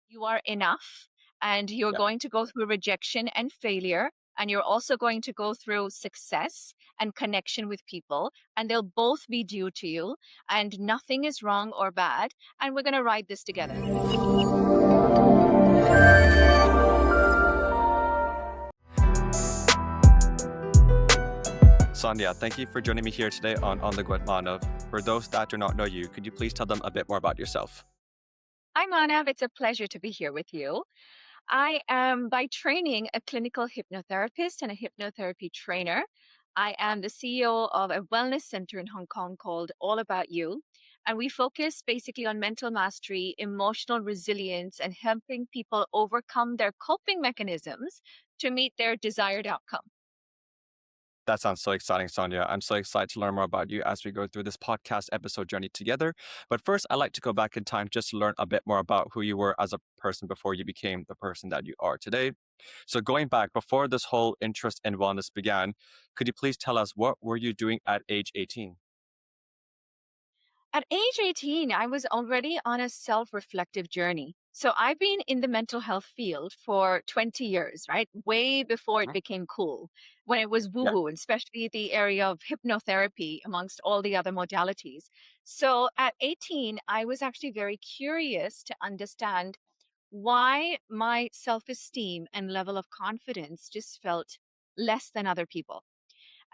you are enough, and you're Yeah. going to go through rejection and failure. And you're also going to go through success and connection with people, and they'll both be due to you, and nothing is wrong or bad. And we're going to ride this together. Sonia, thank you for joining me here today on the Go with Manav. For those that do not know you, could you please tell them a bit more about yourself? Hi, Manav. It's a pleasure to be here with you. I am, by training, a clinical hypnotherapist and a hypnotherapy trainer. I am the CEO of a wellness center in Hong Kong called All About You. And we focus basically on mental mastery, emotional resilience, and helping people overcome their coping mechanisms to meet their desired outcome. That sounds so exciting, Sonia. I'm so excited to learn more about you as we go through this podcast episode journey together. But first, I'd like to go back in time just to learn a bit more about who you were as a person before you became the person that you are today. So going back, before this whole interest in wellness began, could you please tell us what were you doing at age 18? At age 18, I was already on a self reflective journey. So I've been in the mental health field for 20 years, right? Way before it Mhm. became cool, when it was woo Yeah. woo, especially the area of hypnotherapy amongst all the other modalities. So at 18, I was actually very curious to understand why my self esteem and level of confidence just felt less than other people.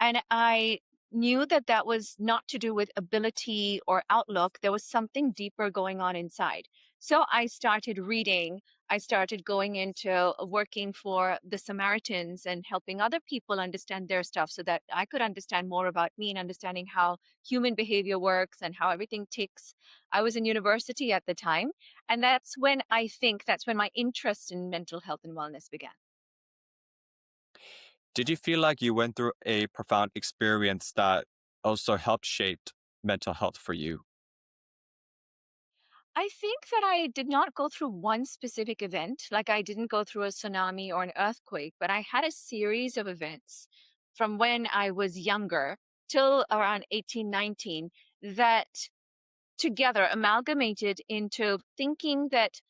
And I knew that that was not to do with ability or outlook. There was something deeper going on inside. So I started reading. I started going into working for the Samaritans and helping other people understand their stuff so that I could understand more about me and understanding how human behavior works and how everything ticks. I was in university at the time. And that's when my interest in mental health and wellness began. Did you feel like you went through a profound experience that also helped shape mental health for you? I think that I did not go through one specific event, like I didn't go through a tsunami or an earthquake, but I had a series of events from when I was younger till around 18, 19 that together amalgamated into thinking that,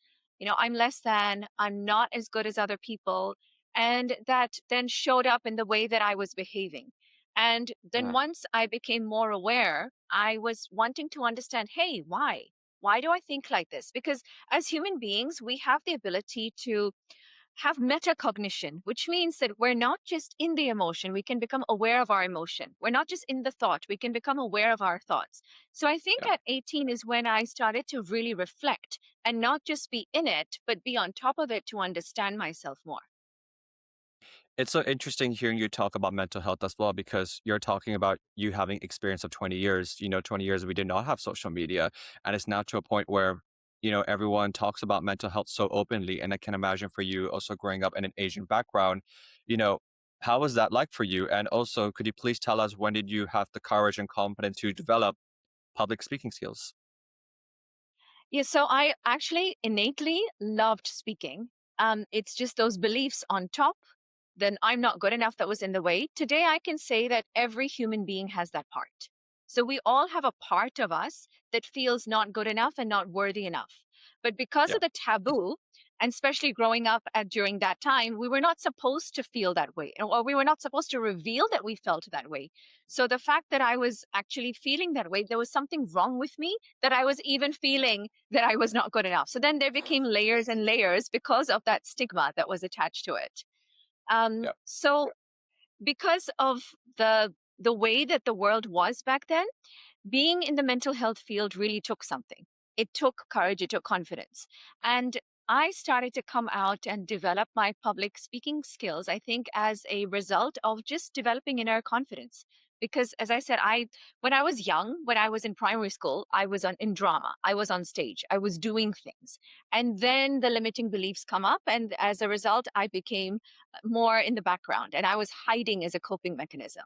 I'm less than, I'm not as good as other people. And that then showed up in the way that I was behaving. And then Mm. once I became more aware, I was wanting to understand, hey, why? Why do I think like this? Because as human beings, we have the ability to have metacognition, which means that we're not just in the emotion, we can become aware of our emotion. We're not just in the thought, we can become aware of our thoughts. So I think Yeah. at 18 is when I started to really reflect and not just be in it, but be on top of it to understand myself more. It's so interesting hearing you talk about mental health as well, because you're talking about you having experience of 20 years. 20 years we did not have social media. And it's now to a point where, everyone talks about mental health so openly. And I can imagine for you also growing up in an Asian background, you know, how was that like for you? And also, could you please tell us when did you have the courage and confidence to develop public speaking skills? Yeah, so I actually innately loved speaking. It's just those beliefs on top, then I'm not good enough that was in the way. Today, I can say that every human being has that part. So we all have a part of us that feels not good enough and not worthy enough. But because Yeah. of the taboo, and especially growing up during that time, we were not supposed to feel that way, or we were not supposed to reveal that we felt that way. So the fact that I was actually feeling that way, there was something wrong with me that I was even feeling that I was not good enough. So then there became layers and layers because of that stigma that was attached to it. Yeah. So because of the way that the world was back then, being in the mental health field really took something. It took courage, it took confidence. And I started to come out and develop my public speaking skills, I think, as a result of just developing inner confidence. Because as I said, when I was young, when I was in primary school, I was in drama. I was on stage. I was doing things. And then the limiting beliefs come up. And as a result, I became more in the background and I was hiding as a coping mechanism.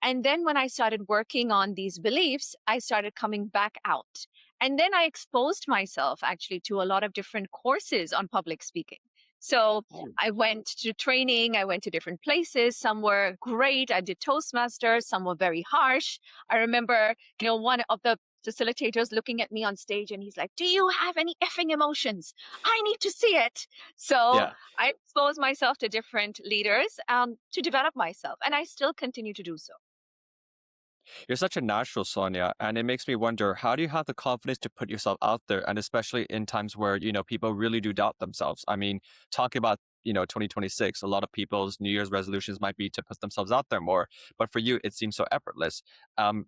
And then when I started working on these beliefs, I started coming back out. And then I exposed myself actually to a lot of different courses on public speaking. So Oh. I went to training, I went to different places. Some were great. I did Toastmasters, some were very harsh. I remember, one of the facilitators looking at me on stage, and he's like, "Do you have any effing emotions? I need to see it." So Yeah. I expose myself to different leaders to develop myself, and I still continue to do so. You're such a natural, Sonia, and it makes me wonder, how do you have the confidence to put yourself out there? And especially in times where, people really do doubt themselves. I mean, talking about, 2026, a lot of people's New Year's resolutions might be to put themselves out there more. But for you, it seems so effortless.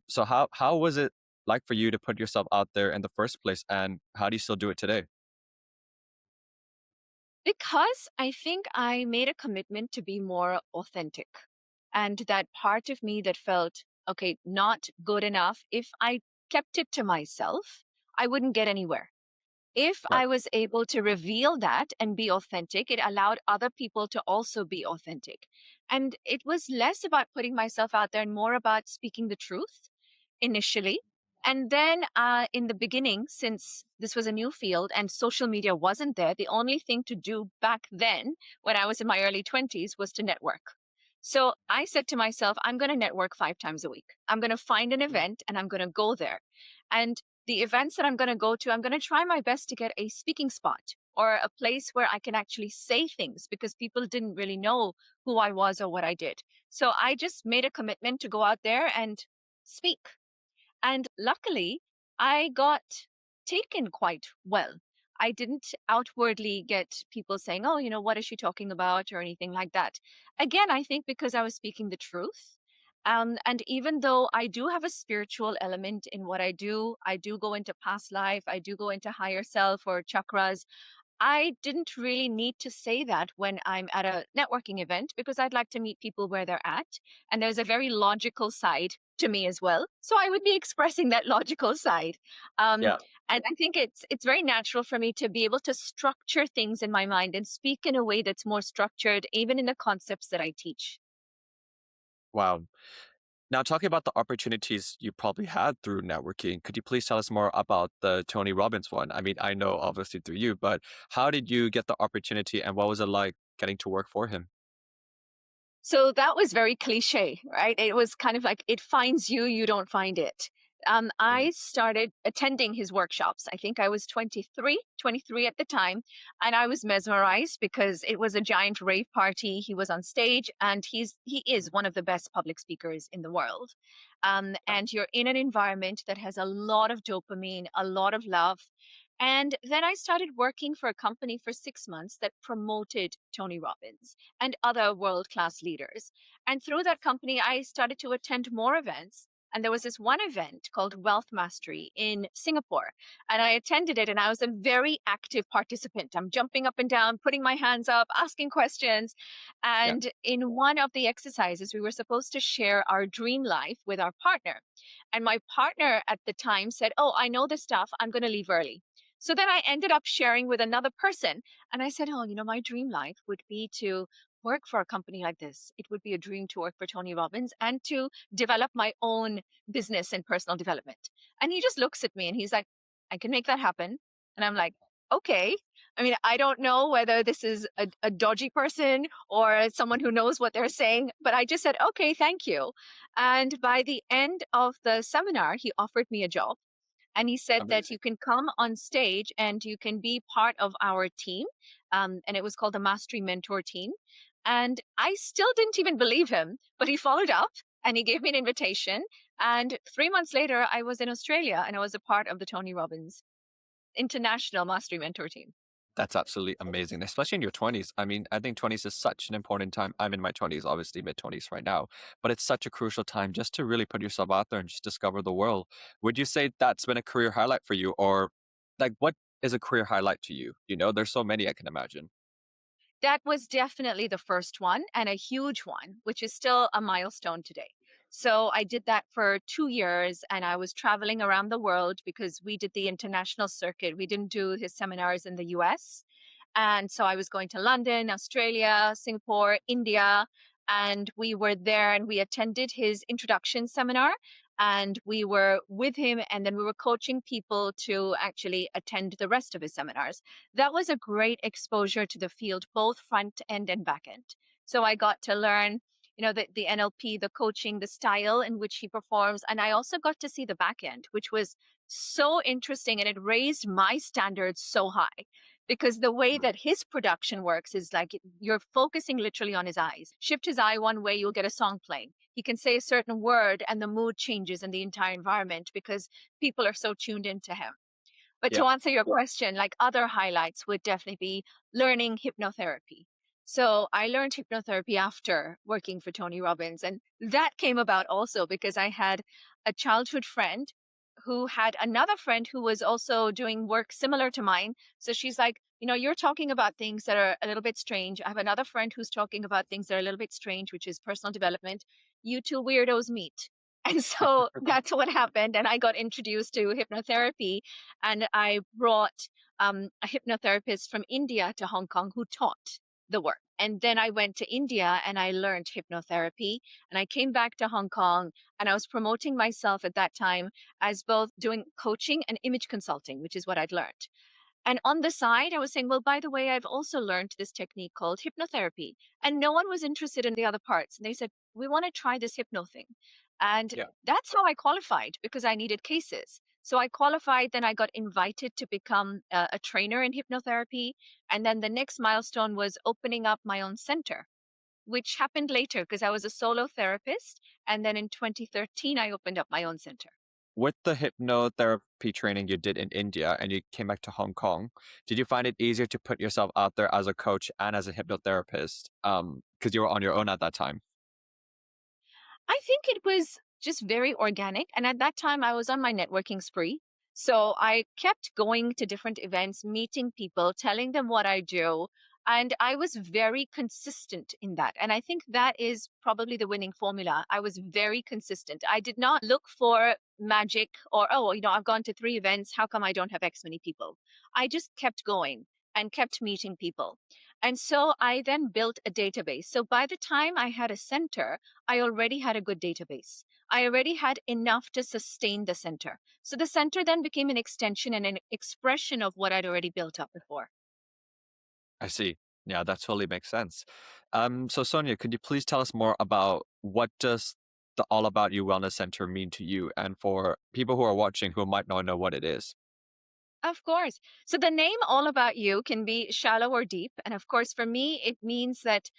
So how was it like for you to put yourself out there in the first place? And how do you still do it today? Because I think I made a commitment to be more authentic. And that part of me that felt, okay, not good enough, if I kept it to myself, I wouldn't get anywhere. If Right. I was able to reveal that and be authentic, it allowed other people to also be authentic. And it was less about putting myself out there and more about speaking the truth initially. And then in the beginning, since this was a new field and social media wasn't there, the only thing to do back then, when I was in my early 20s, was to network. So I said to myself, I'm going to network 5 times a week. I'm going to find an event and I'm going to go there. And the events that I'm going to go to, I'm going to try my best to get a speaking spot or a place where I can actually say things because people didn't really know who I was or what I did. So I just made a commitment to go out there and speak. And luckily, I got taken quite well. I didn't outwardly get people saying, oh, what is she talking about or anything like that. Again, I think because I was speaking the truth. And even though I do have a spiritual element in what I do go into past life, I do go into higher self or chakras. I didn't really need to say that when I'm at a networking event because I'd like to meet people where they're at. And there's a very logical side to me as well. So I would be expressing that logical side. Um, Yeah. and I think it's very natural for me to be able to structure things in my mind and speak in a way that's more structured, even in the concepts that I teach. Wow. Now, talking about the opportunities you probably had through networking, could you please tell us more about the Tony Robbins one? I mean, I know obviously through you, but how did you get the opportunity and what was it like getting to work for him? So that was very cliche, right? It was kind of like it finds you, you don't find it. Mm. I started attending his workshops. I think I was 23 at the time. And I was mesmerized because it was a giant rave party. He was on stage and he is one of the best public speakers in the world. And you're in an environment that has a lot of dopamine, a lot of love. And then I started working for a company for 6 months that promoted Tony Robbins and other world class leaders. And through that company, I started to attend more events. And there was this one event called Wealth Mastery in Singapore. And I attended it, and I was a very active participant. I'm jumping up and down, putting my hands up, asking questions. Yeah. And in one of the exercises, we were supposed to share our dream life with our partner. And my partner at the time said, oh, I know this stuff. I'm going to leave early. So then I ended up sharing with another person. And I said, oh, my dream life would be to work for a company like this. It would be a dream to work for Tony Robbins and to develop my own business and personal development. And he just looks at me and he's like, I can make that happen. And I'm like, okay. I mean, I don't know whether this is a dodgy person or someone who knows what they're saying, but I just said, okay, thank you. And by the end of the seminar, he offered me a job. And he said that Amazing. you can come on stage and you can be part of our team. And it was called the Mastery Mentor Team. And I still didn't even believe him, but he followed up and he gave me an invitation. And 3 months later, I was in Australia and I was a part of the Tony Robbins International Mastery Mentor Team. That's absolutely amazing, especially in your 20s. I mean, I think 20s is such an important time. I'm in my 20s, obviously mid 20s right now, but it's such a crucial time just to really put yourself out there and just discover the world. Would you say that's been a career highlight for you? Or like, what is a career highlight to you? There's so many I can imagine. That was definitely the first one and a huge one, which is still a milestone today. So I did that for 2 years and I was traveling around the world because we did the international circuit. We didn't do his seminars in the US. And so I was going to London, Australia, Singapore, India, and we were there and we attended his introduction seminar and we were with him and then we were coaching people to actually attend the rest of his seminars. That was a great exposure to the field, both front end and back end. So I got to learn, the NLP, the coaching, the style in which he performs. And I also got to see the back end, which was so interesting, and it raised my standards so high, because the way Mm. that his production works is like you're focusing literally on his eyes. Shift his eye one way, you'll get a song playing. He can say a certain word and the mood changes in the entire environment because people are so tuned into him. But Yeah. to answer your question, like other highlights would definitely be learning hypnotherapy. So I learned hypnotherapy after working for Tony Robbins. And that came about also because I had a childhood friend who had another friend who was also doing work similar to mine. So she's like, you're talking about things that are a little bit strange. I have another friend who's talking about things that are a little bit strange, which is personal development. You two weirdos meet. And so that's what happened. And I got introduced to hypnotherapy, and I brought a hypnotherapist from India to Hong Kong who taught the work. And then I went to India and I learned hypnotherapy. And I came back to Hong Kong, and I was promoting myself at that time as both doing coaching and image consulting, which is what I'd learned. And on the side, I was saying, well, by the way, I've also learned this technique called hypnotherapy. And no one was interested in the other parts. And they said, we want to try this hypno thing. And Yeah. that's how I qualified, because I needed cases. So I qualified, then I got invited to become a trainer in hypnotherapy. And then the next milestone was opening up my own center, which happened later because I was a solo therapist. And then in 2013, I opened up my own center. With the hypnotherapy training you did in India and you came back to Hong Kong, did you find it easier to put yourself out there as a coach and as a hypnotherapist? Because you were on your own at that time. I think it was just very organic. And at that time, I was on my networking spree. So I kept going to different events, meeting people, telling them what I do. And I was very consistent in that. And I think that is probably the winning formula. I was very consistent. I did not look for magic or, oh, I've gone to 3 events. How come I don't have X many people? I just kept going and kept meeting people. And so I then built a database. So by the time I had a center, I already had a good database. I already had enough to sustain the center. So the center then became an extension and an expression of what I'd already built up before. I see. Yeah, that totally makes sense. So Sonia, could you please tell us more about what does the All About You Wellness Center mean to you and for people who are watching who might not know what it is? Of course. So the name All About You can be shallow or deep. And of course, for me, it means that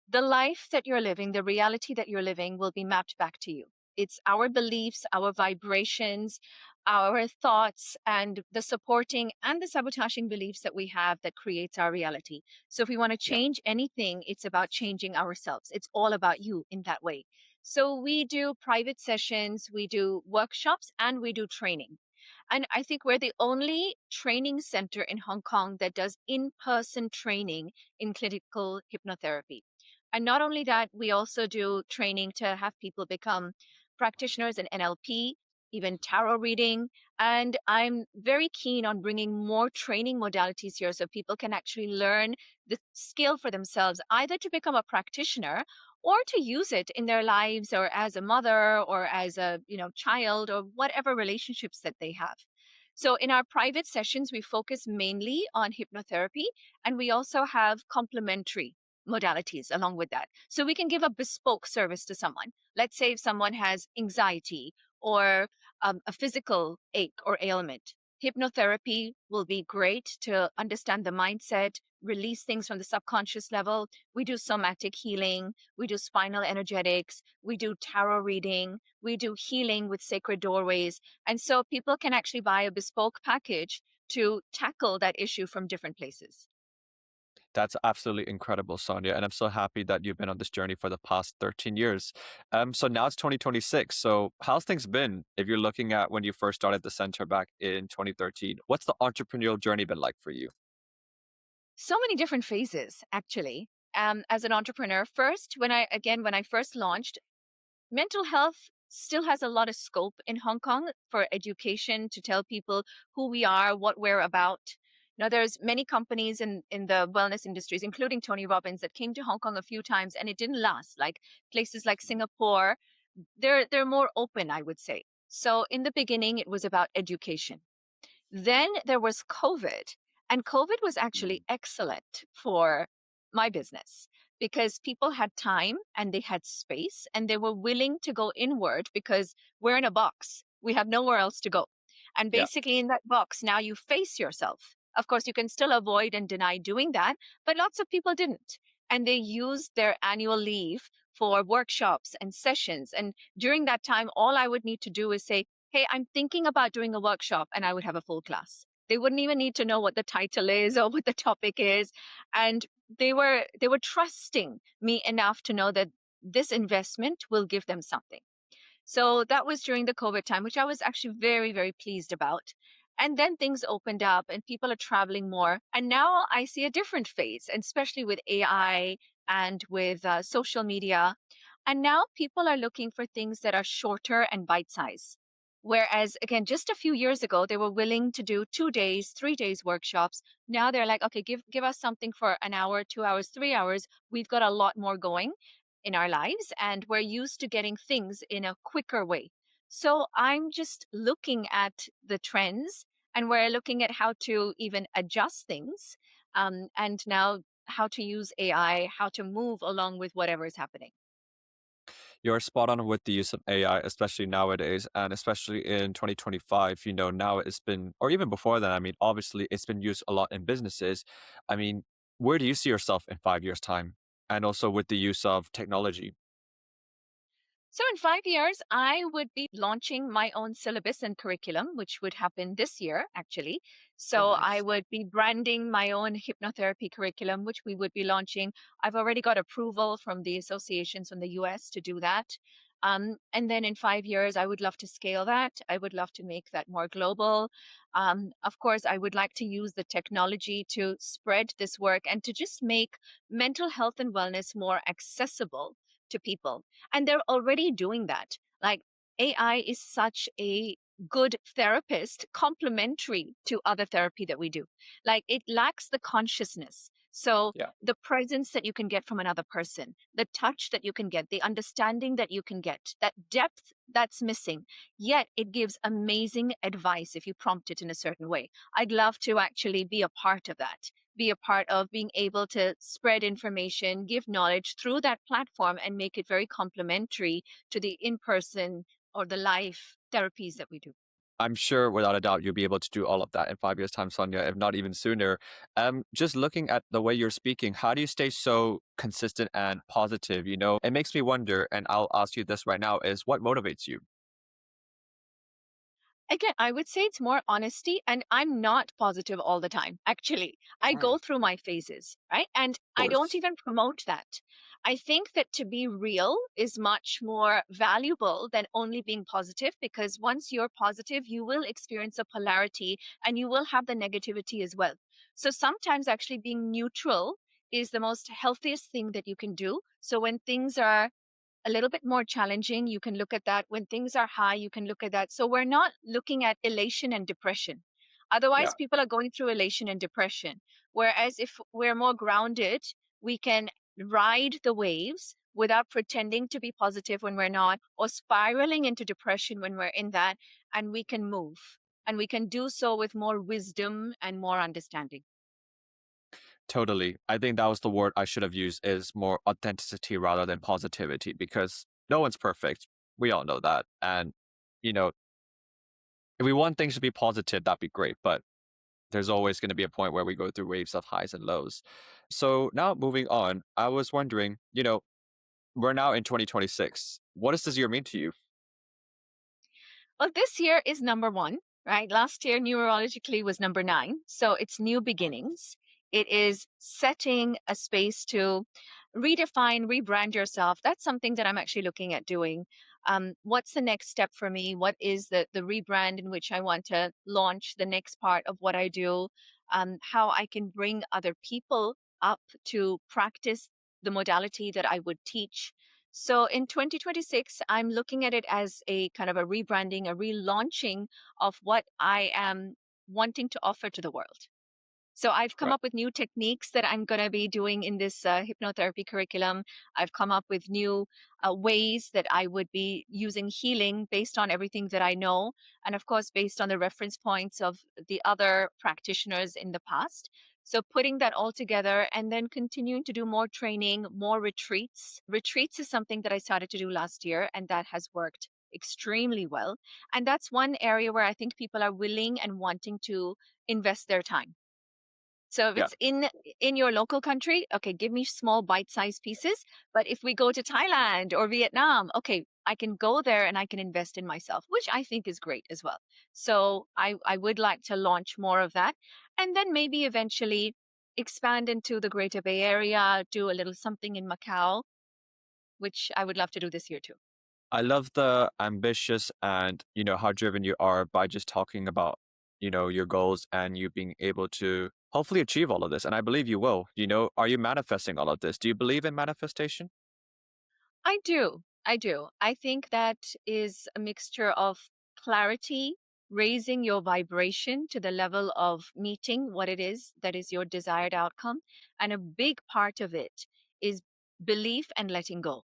the life that you're living, the reality that you're living will be mapped back to you. It's our beliefs, our vibrations, our thoughts, and the supporting and the sabotaging beliefs that we have that creates our reality. So if we want to Yeah. change anything, it's about changing ourselves. It's all about you in that way. So we do private sessions, we do workshops, and we do training. And I think we're the only training center in Hong Kong that does in person training in clinical hypnotherapy. And not only that, we also do training to have people become practitioners in NLP, even tarot reading. And I'm very keen on bringing more training modalities here so people can actually learn the skill for themselves, either to become a practitioner or to use it in their lives or as a mother or as a child or whatever relationships that they have. So in our private sessions, we focus mainly on hypnotherapy, and we also have complementary modalities along with that. So we can give a bespoke service to someone. Let's say if someone has anxiety or a physical ache or ailment, hypnotherapy will be great to understand the mindset, release things from the subconscious level. We do somatic healing, we do spinal energetics, we do tarot reading, we do healing with sacred doorways. And so people can actually buy a bespoke package to tackle that issue from different places. That's absolutely incredible, Sonia. And I'm so happy that you've been on this journey for the past 13 years. So now it's 2026. So how's things been? If you're looking at when you first started the center back in 2013, what's the entrepreneurial journey been like for you? So many different phases, actually. As an entrepreneur, first, when I first launched, mental health still has a lot of scope in Hong Kong for education to tell people who we are, what we're about. Now, there's many companies in the wellness industries, including Tony Robbins, that came to Hong Kong a few times and it didn't last. Like places like Singapore, they're more open, I would say. So in the beginning, it was about education. Then there was COVID, and COVID was Mm. actually excellent for my business because people had time and they had space and they were willing to go inward because we're in a box. We have nowhere else to go. And Yeah. basically, in that box, now you face yourself. Of course, you can still avoid and deny doing that, but lots of people didn't. And they used their annual leave for workshops and sessions. And during that time, all I would need to do is say, hey, I'm thinking about doing a workshop, and I would have a full class. They wouldn't even need to know what the title is or what the topic is. And they were trusting me enough to know that this investment will give them something. So that was during the COVID time, which I was actually very, very pleased about. And then things opened up and people are traveling more. And now I see a different phase, and especially with AI and with social media. And now people are looking for things that are shorter and bite size. Whereas, again, just a few years ago, they were willing to do 2 days, 3 days workshops. Now they're like, okay, give us something for an hour, 2 hours, 3 hours. We've got a lot more going in our lives, and we're used to getting things in a quicker way. So I'm just looking at the trends, and we're looking at how to even adjust things, and now how to use AI, how to move along with whatever is happening. You're spot on with the use of AI, especially nowadays, and especially in 2025. Now it's been, or even before that, I mean, obviously it's been used a lot in businesses. I mean, where do you see yourself in 5 years' time? And also with the use of technology. So, in 5 years, I would be launching my own syllabus and curriculum, which would happen this year, actually. Oh, So, I nice. would be branding my own hypnotherapy curriculum, which we would be launching. I've already got approval from the associations in the US to do that. And then in 5 years, I would love to scale that. I would love to make that more global. Of course, I would like to use the technology to spread this work and to just make mental health and wellness more accessible to people, and they're already doing that. Like, AI is such a good therapist, complementary to other therapy that we do. Like, it lacks the consciousness. So, Yeah. the presence that you can get from another person, the touch that you can get, the understanding that you can get, that depth that's missing, yet it gives amazing advice if you prompt it in a certain way. I'd love to actually be a part of that, be a part of being able to spread information, give knowledge through that platform, and make it very complementary to the in person or the live therapies that we do. I'm sure without a doubt you'll be able to do all of that in 5 years' time, Sonia, if not even sooner. Just looking at the way you're speaking, how do you stay so consistent and positive? It makes me wonder, and I'll ask you this right now, is what motivates you? Again, I would say it's more honesty, and I'm not positive all the time. Actually, I Mm, go through my phases, right? And of I don't course. even promote that. I think that to be real is much more valuable than only being positive, because once you're positive, you will experience a polarity and you will have the negativity as well. So sometimes actually being neutral is the most healthiest thing that you can do. So when things are a little bit more challenging, you can look at that. When things are high, you can look at that. So we're not looking at elation and depression. Yeah. Otherwise, people are going through elation and depression. Whereas if we're more grounded, we can ride the waves without pretending to be positive when we're not, or spiraling into depression when we're in that, and we can move. And we can do so with more wisdom and more understanding. Totally. I think that was the word I should have used is more authenticity rather than positivity because no one's perfect. We all know that. And, you know, if we want things to be positive, that'd be great. But there's always going to be a point where we go through waves of highs and lows. So now moving on, I was wondering, we're now in 2026. What does this year mean to you? Well, this year is number one, right? Last year, numerologically, was number nine. So it's new beginnings. It is setting a space to redefine, rebrand yourself. That's something that I'm actually looking at doing. What's the next step for me? What is the rebrand in which I want to launch the next part of what I do? How I can bring other people up to practice the modality that I would teach. So in 2026, I'm looking at it as a kind of a rebranding, a relaunching of what I am wanting to offer to the world. So I've come Right. up with new techniques that I'm going to be doing in this hypnotherapy curriculum. I've come up with new ways that I would be using healing based on everything that I know. And of course, based on the reference points of the other practitioners in the past. So putting that all together and then continuing to do more training, more retreats. Retreats is something that I started to do last year, and that has worked extremely well. And that's one area where I think people are willing and wanting to invest their time. So if Yeah. it's in your local country, okay, give me small bite-sized pieces. But if we go to Thailand or Vietnam, okay, I can go there and I can invest in myself, which I think is great as well. So I would like to launch more of that. And then maybe eventually expand into the Greater Bay Area, do a little something in Macau, which I would love to do this year too. I love the ambitious and, how driven you are by just talking about, your goals and you being able to hopefully achieve all of this. And I believe you will. Are you manifesting all of this? Do you believe in manifestation? I do. I do. I think that is a mixture of clarity, raising your vibration to the level of meeting what it is that is your desired outcome. And a big part of it is belief and letting go,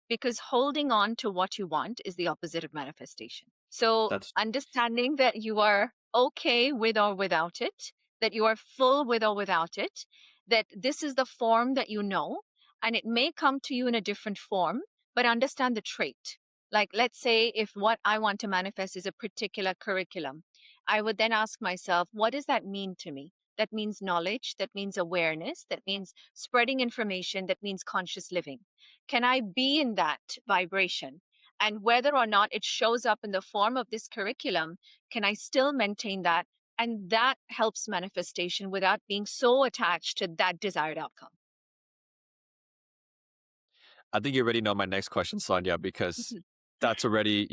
because holding on to what you want is the opposite of manifestation. So, That's understanding that you are okay with or without it, that you are full with or without it, that this is the form that you know, and it may come to you in a different form, but understand the trait. Like, let's say if what I want to manifest is a particular curriculum, I would then ask myself, what does that mean to me? That means knowledge, that means awareness, that means spreading information, that means conscious living. Can I be in that vibration? And whether or not it shows up in the form of this curriculum, can I still maintain that? And that helps manifestation without being so attached to that desired outcome. I think you already know my next question, Sonia, because Mhm. that's already,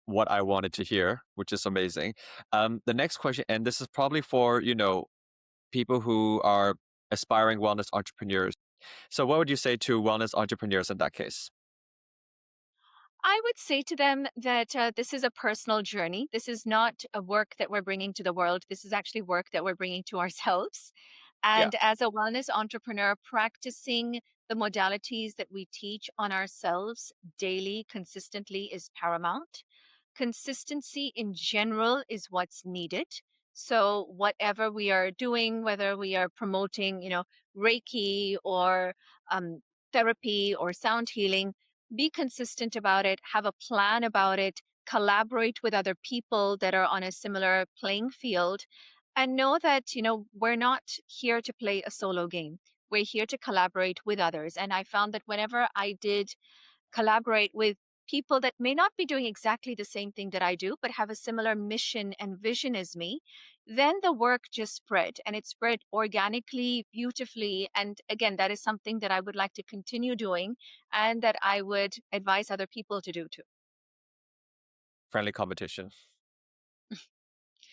what I wanted to hear, which is amazing. The next question, and this is probably for, people who are aspiring wellness entrepreneurs. So what would you say to wellness entrepreneurs in that case? I would say to them that this is a personal journey. This is not a work that we're bringing to the world. This is actually work that we're bringing to ourselves. Yeah. And as a wellness entrepreneur, practicing the modalities that we teach on ourselves daily, consistently is paramount. Consistency in general is what's needed. So, whatever we are doing, whether we are promoting, Reiki or um, therapy or sound healing, be consistent about it, have a plan about it, collaborate with other people that are on a similar playing field, and know that, we're not here to play a solo game. We're here to collaborate with others. And I found that whenever I did collaborate with people that may not be doing exactly the same thing that I do, but have a similar mission and vision as me, then the work just spread and it spread organically, beautifully. And again, that is something that I would like to continue doing and that I would advise other people to do too. Friendly competition.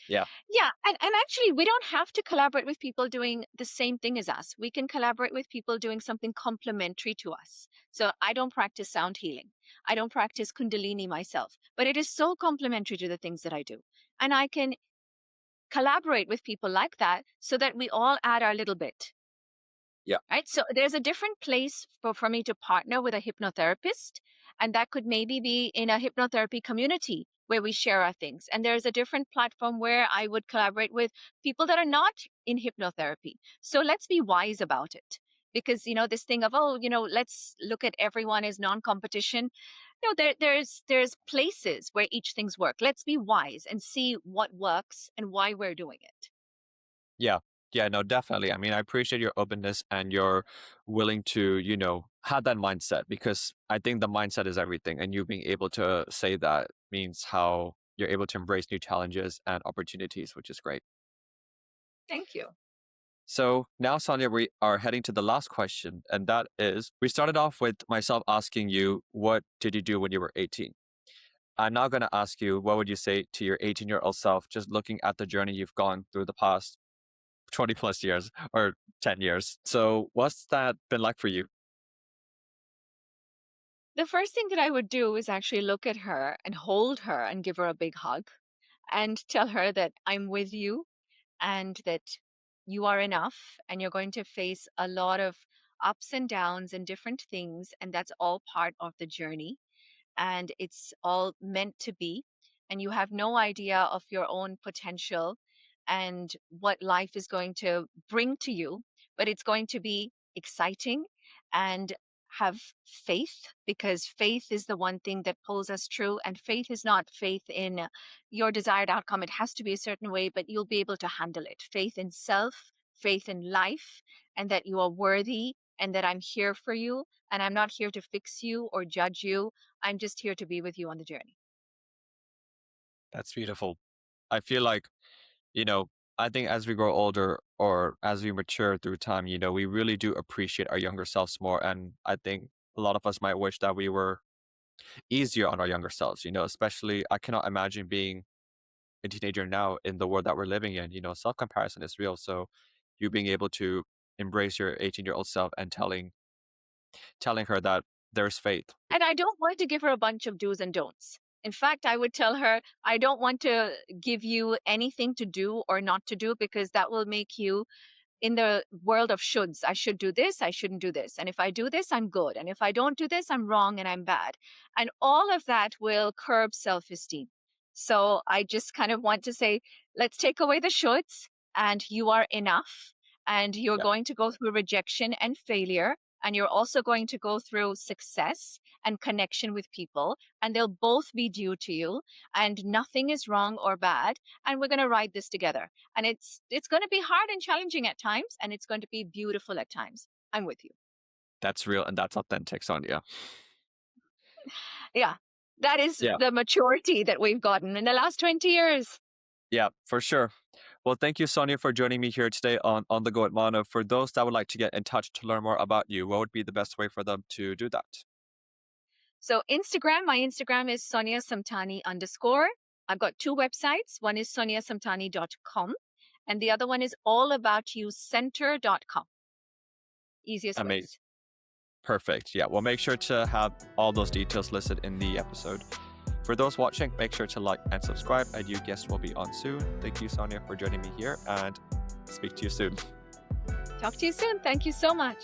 Yeah. Yeah, and actually, we don't have to collaborate with people doing the same thing as us. We can collaborate with people doing something complementary to us. So I don't practice sound healing. I don't practice Kundalini myself, but it is so complementary to the things that I do. And I can collaborate with people like that so that we all add our little bit. Yeah. Right. So there's a different place for me to partner with a hypnotherapist. And that could maybe be in a hypnotherapy community where we share our things. And there's a different platform where I would collaborate with people that are not in hypnotherapy. So let's be wise about it. Because, this thing of, oh, let's look at everyone as non-competition. No, there's places where each things work. Let's be wise and see what works and why we're doing it. Yeah. Yeah, no, definitely. I mean, I appreciate your openness and your willing to, have that mindset because I think the mindset is everything. And you being able to say that means how you're able to embrace new challenges and opportunities, which is great. Thank you. So now, Sonia, we are heading to the last question. And that is we started off with myself asking you, what did you do when you were 18? I'm now going to ask you, what would you say to your 18-year-old self, just looking at the journey you've gone through the past 20 plus years or 10 years. So what's that been like for you? The first thing that I would do is actually look at her and hold her and give her a big hug and tell her that I'm with you and that you are enough and you're going to face a lot of ups and downs and different things. And that's all part of the journey and it's all meant to be. And you have no idea of your own potential and what life is going to bring to you, but it's going to be exciting and have faith, because faith is the one thing that pulls us through. And faith is not faith in your desired outcome. It has to be a certain way, but you'll be able to handle it. Faith in self, faith in life, and that you are worthy, and that I'm here for you. And I'm not here to fix you or judge you. I'm just here to be with you on the journey. That's beautiful. I feel like, you know, I think as we grow older or as we mature through time, we really do appreciate our younger selves more. And I think a lot of us might wish that we were easier on our younger selves, especially I cannot imagine being a teenager now in the world that we're living in. Self comparison is real. So you being able to embrace your 18-year-old self and telling her that there's faith. And I don't want to give her a bunch of do's and don'ts. In fact, I would tell her, I don't want to give you anything to do or not to do, because that will make you in the world of shoulds. I should do this, I shouldn't do this. And if I do this, I'm good. And if I don't do this, I'm wrong and I'm bad. And all of that will curb self esteem. So I just kind of want to say, let's take away the shoulds, and you are enough. And you're Yeah, going to go through rejection and failure. And you're also going to go through success and connection with people. And they'll both be due to you. And nothing is wrong or bad. And we're going to ride this together. And it's going to be hard and challenging at times, and it's going to be beautiful at times. I'm with you. that's real and that's authentic, Sonia. Yeah, that is Yeah. the maturity that we've gotten in the last 20 years. Yeah, for sure. Well, thank you, Sonia, for joining me here today on the Go at Manav. For those that would like to get in touch to learn more about you, what would be the best way for them to do that? So my Instagram is Sonia Samtani _. I've got two websites. One is soniasamtani.com, and the other one is allaboutyouscenter.com. Easiest Amazing. ways. Perfect. Yeah, we'll make sure to have all those details listed in the episode. For those watching, make sure to like and subscribe. A new guest will be on soon. Thank you, Sonia, for joining me here, and speak to you soon. Talk to you soon. Thank you so much.